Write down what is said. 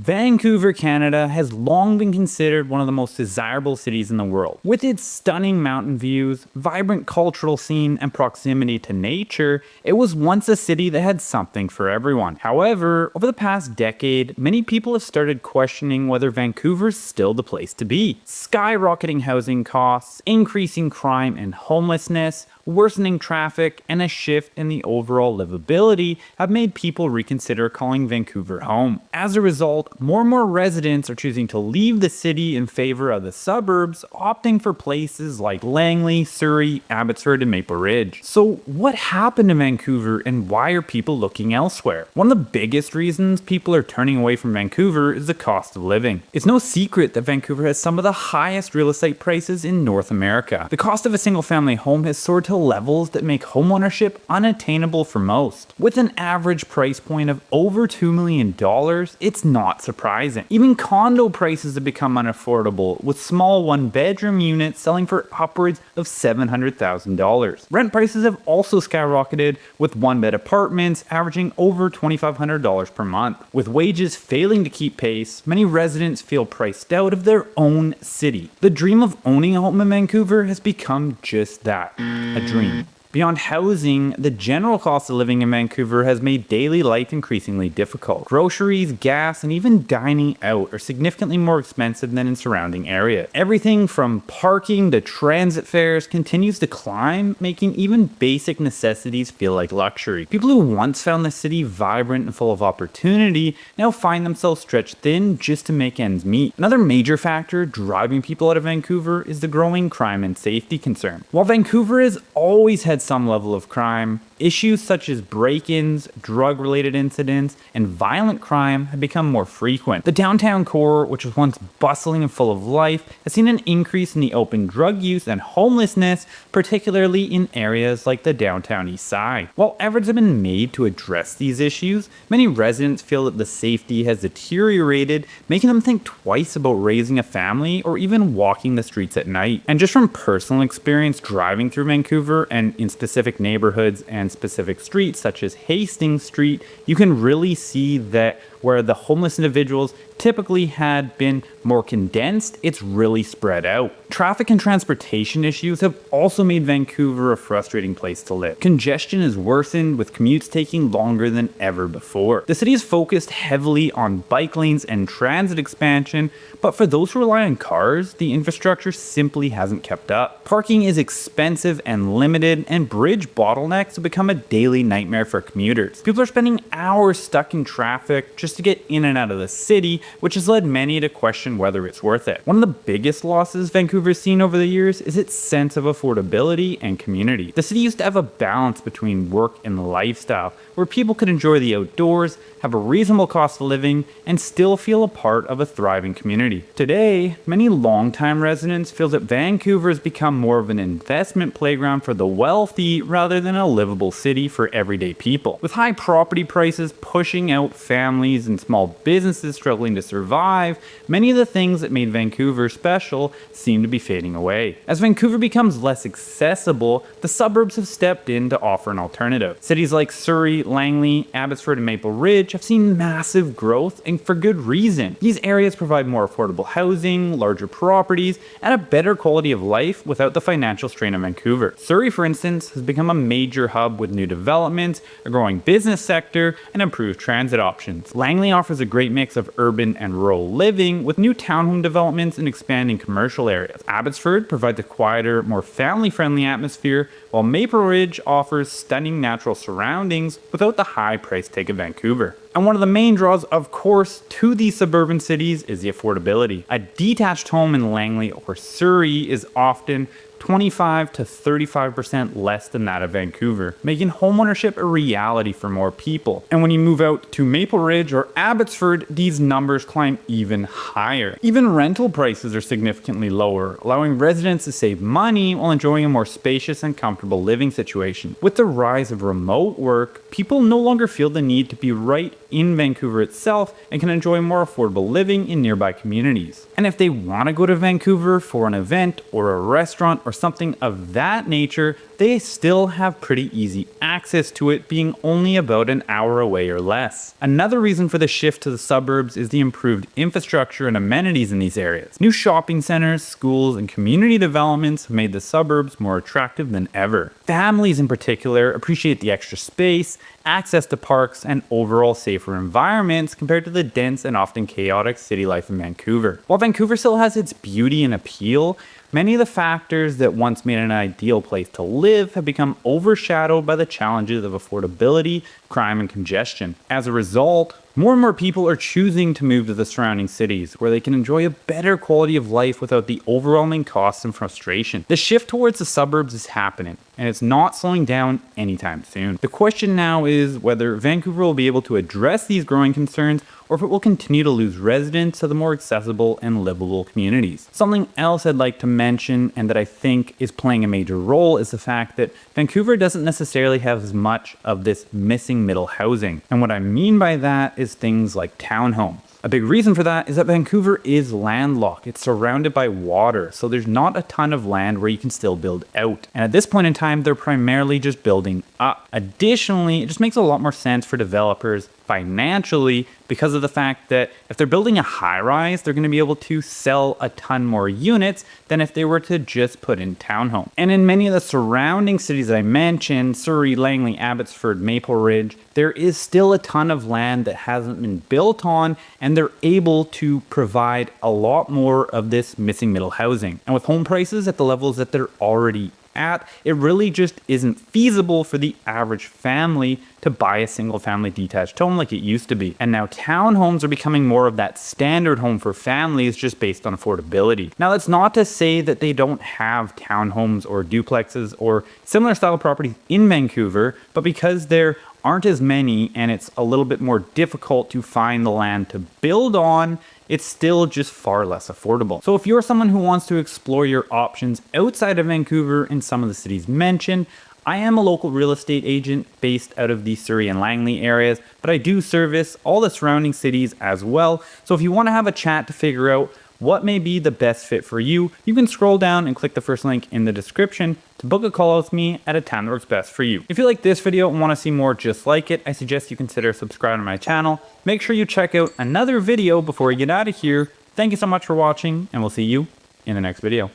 Vancouver, Canada has long been considered one of the most desirable cities in the world. With its stunning mountain views, vibrant cultural scene, and proximity to nature, it was once a city that had something for everyone. However, over the past decade, many people have started questioning whether Vancouver is still the place to be. Skyrocketing housing costs, increasing crime and homelessness, worsening traffic, and a shift in the overall livability have made people reconsider calling Vancouver home. As a result, more and more residents are choosing to leave the city in favor of the suburbs, opting for places like Langley, Surrey, Abbotsford, and Maple Ridge. So what happened to Vancouver and why are people looking elsewhere? One of the biggest reasons people are turning away from Vancouver is the cost of living. It's no secret that Vancouver has some of the highest real estate prices in North America. The cost of a single family home has soared to levels that make homeownership unattainable for most. With an average price point of over $2 million, it's not surprising. Even condo prices have become unaffordable, with small one-bedroom units selling for upwards of $700,000. Rent prices have also skyrocketed, with one-bed apartments averaging over $2,500 per month. With wages failing to keep pace, many residents feel priced out of their own city. The dream of owning a home in Vancouver has become just that, a dream. Beyond housing, the general cost of living in Vancouver has made daily life increasingly difficult. Groceries, gas, and even dining out are significantly more expensive than in surrounding areas. Everything from parking to transit fares continues to climb, making even basic necessities feel like luxury. People who once found the city vibrant and full of opportunity now find themselves stretched thin just to make ends meet. Another major factor driving people out of Vancouver is the growing crime and safety concern. While Vancouver has always had some level of crime, issues such as break-ins, drug-related incidents, and violent crime have become more frequent. The downtown core, which was once bustling and full of life, has seen an increase in the open drug use and homelessness, particularly in areas like the downtown east side. While efforts have been made to address these issues, many residents feel that the safety has deteriorated, making them think twice about raising a family or even walking the streets at night. And just from personal experience driving through Vancouver and in specific neighborhoods and specific streets such as Hastings Street, you can really see that where the homeless individuals typically had been more condensed, it's really spread out. Traffic and transportation issues have also made Vancouver a frustrating place to live. Congestion has worsened, with commutes taking longer than ever before. The city is focused heavily on bike lanes and transit expansion, but for those who rely on cars, the infrastructure simply hasn't kept up. Parking is expensive and limited, and bridge bottlenecks have become a daily nightmare for commuters. People are spending hours stuck in traffic just to get in and out of the city, which has led many to question whether it's worth it. One of the biggest losses Vancouver's seen over the years is its sense of affordability and community. The city used to have a balance between work and lifestyle, where people could enjoy the outdoors, have a reasonable cost of living, and still feel a part of a thriving community. Today, many longtime residents feel that Vancouver has become more of an investment playground for the wealthy rather than a livable city for everyday people. With high property prices pushing out families and small businesses struggling to survive, many of the things that made Vancouver special seem to be fading away. As Vancouver becomes less accessible, the suburbs have stepped in to offer an alternative. Cities like Surrey, Langley, Abbotsford, and Maple Ridge have seen massive growth, and for good reason. These areas provide more affordable housing, larger properties, and a better quality of life without the financial strain of Vancouver. Surrey, for instance, has become a major hub with new developments, a growing business sector, and improved transit options. Langley offers a great mix of urban and rural living, with new townhome developments and expanding commercial areas. Abbotsford provides a quieter, more family-friendly atmosphere, while Maple Ridge offers stunning natural surroundings without the high price tag of Vancouver. And one of the main draws, of course, to these suburban cities is the affordability. A detached home in Langley or Surrey is often 25 to 35% less than that of Vancouver, making homeownership a reality for more people. And when you move out to Maple Ridge or Abbotsford, these numbers climb even higher. Even rental prices are significantly lower, allowing residents to save money while enjoying a more spacious and comfortable living situation. With the rise of remote work, people no longer feel the need to be right in Vancouver itself and can enjoy more affordable living in nearby communities. And if they want to go to Vancouver for an event or a restaurant or something of that nature, they still have pretty easy access to it, being only about an hour away or less. Another reason for the shift to the suburbs is the improved infrastructure and amenities in these areas. New shopping centers, schools, and community developments have made the suburbs more attractive than ever. Families in particular appreciate the extra space, access to parks, and overall safer environments compared to the dense and often chaotic city life in Vancouver. While Vancouver still has its beauty and appeal, many of the factors that once made it an ideal place to live have become overshadowed by the challenges of affordability, crime, and congestion. As a result, more and more people are choosing to move to the surrounding cities, where they can enjoy a better quality of life without the overwhelming costs and frustration. The shift towards the suburbs is happening, and it's not slowing down anytime soon. The question now is whether Vancouver will be able to address these growing concerns, or if it will continue to lose residents to the more accessible and livable communities. Something else I'd like to mention, and that I think is playing a major role, is the fact that Vancouver doesn't necessarily have as much of this missing middle housing. And what I mean by that is things like townhomes. A big reason for that is that Vancouver is landlocked. It's surrounded by water, so there's not a ton of land where you can still build out. And at this point in time, they're primarily just building up. Additionally, it just makes a lot more sense for developers financially because of the fact that if they're building a high-rise, they're going to be able to sell a ton more units than if they were to just put in townhomes. And in many of the surrounding cities that I mentioned, Surrey, Langley, Abbotsford, Maple Ridge, there is still a ton of land that hasn't been built on, and they're able to provide a lot more of this missing middle housing. And with home prices at the levels that they're already at, it really just isn't feasible for the average family to buy a single family detached home like it used to be. And now townhomes are becoming more of that standard home for families just based on affordability. Now that's not to say that they don't have townhomes or duplexes or similar style properties in Vancouver, but because there aren't as many and it's a little bit more difficult to find the land to build on, it's still just far less affordable. So if you're someone who wants to explore your options outside of Vancouver in some of the cities mentioned, I am a local real estate agent based out of the Surrey and Langley areas, but I do service all the surrounding cities as well. So if you want to have a chat to figure out what may be the best fit for you, you can scroll down and click the first link in the description to book a call with me at a time that works best for you. If you like this video and want to see more just like it, I suggest you consider subscribing to my channel. Make sure you check out another video before you get out of here. Thank you so much for watching, and we'll see you in the next video.